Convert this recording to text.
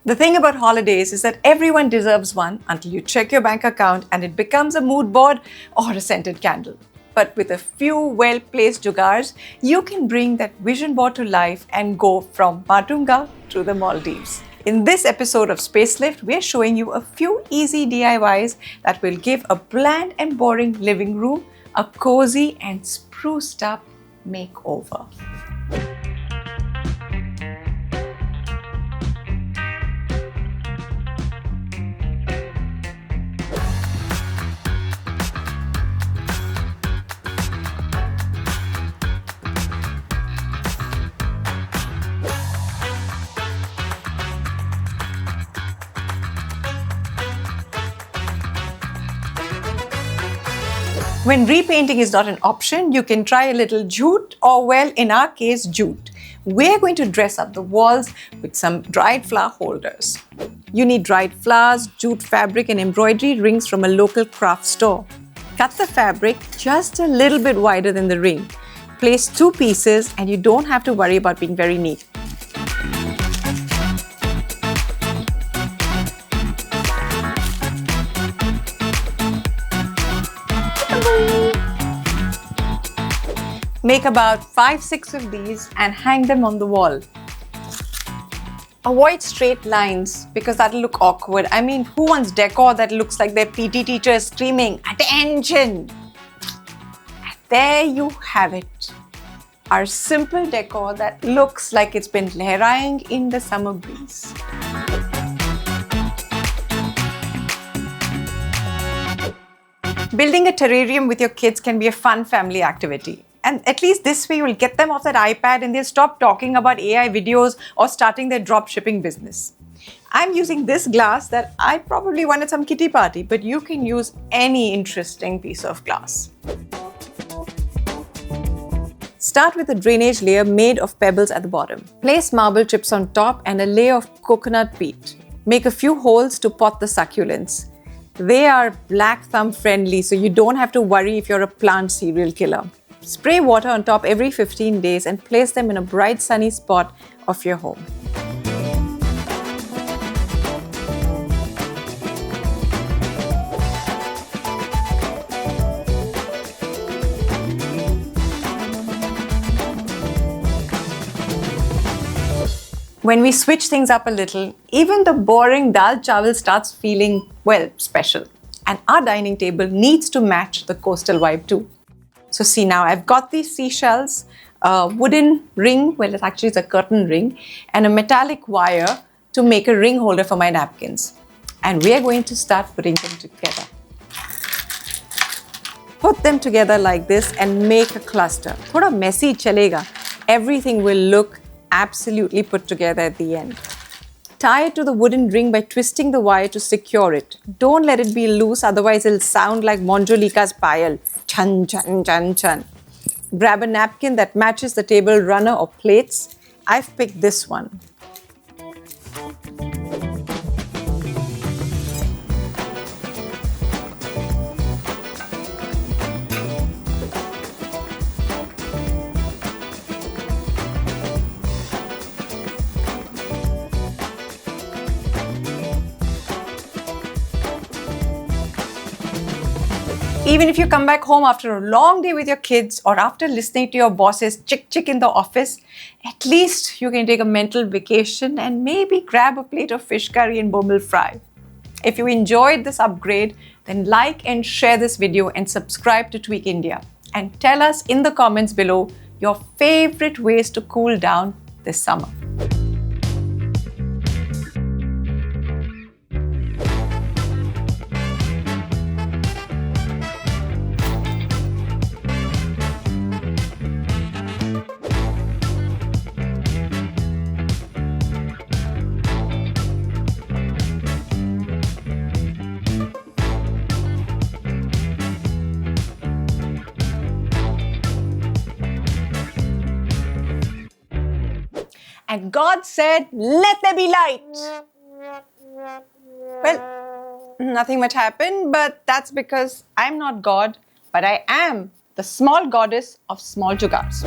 The thing about holidays is that everyone deserves one until you check your bank account and it becomes a mood board or a scented candle. But with a few well-placed jugars, you can bring that vision board to life and go from Matunga to the Maldives. In this episode of Spacelift, we are showing you a few easy DIYs that will give a bland and boring living room a cozy and spruced up makeover. When repainting is not an option, you can try a little jute or, well, in our case, jute. We're going to dress up the walls with some dried flower holders. You need dried flowers, jute fabric and embroidery rings from a local craft store. Cut the fabric just a little bit wider than the ring. Place 2 pieces and you don't have to worry about being very neat. Make about 5-6 of these and hang them on the wall. Avoid straight lines because that'll look awkward. I mean, who wants decor that looks like their PT teacher is screaming, "Attention!" And there you have it. Our simple decor that looks like it's been lehraying in the summer breeze. Building a terrarium with your kids can be a fun family activity. And at least this way, you'll get them off that iPad and they'll stop talking about AI videos or starting their drop shipping business. I'm using this glass that I probably won at some kiddie party, but you can use any interesting piece of glass. Start with a drainage layer made of pebbles at the bottom. Place marble chips on top and a layer of coconut peat. Make a few holes to pot the succulents. They are black thumb friendly, so you don't have to worry if you're a plant serial killer. Spray water on top every 15 days and place them in a bright sunny spot of your home. When we switch things up a little, even the boring dal chawal starts feeling, well, special. And our dining table needs to match the coastal vibe too. So see, now I've got these seashells, a wooden ring, well, it's a curtain ring, and a metallic wire to make a ring holder for my napkins. And we are going to start putting them together. Put them together like this and make a cluster. Thoda messy chalega. Everything will look absolutely put together at the end. Tie it to the wooden ring by twisting the wire to secure it. Don't let it be loose, otherwise it'll sound like Monjolika's payal. Chan, chan, chan, chan. Grab a napkin that matches the table runner or plates. I've picked this one. Even if you come back home after a long day with your kids or after listening to your boss's chick in the office, at least you can take a mental vacation and maybe grab a plate of fish curry and bombil fry. If you enjoyed this upgrade, then like and share this video and subscribe to Tweak India. And tell us in the comments below your favorite ways to cool down this summer. And God said, "Let there be light." Well, nothing much happened, but that's because I'm not God, but I am the small goddess of small jugars.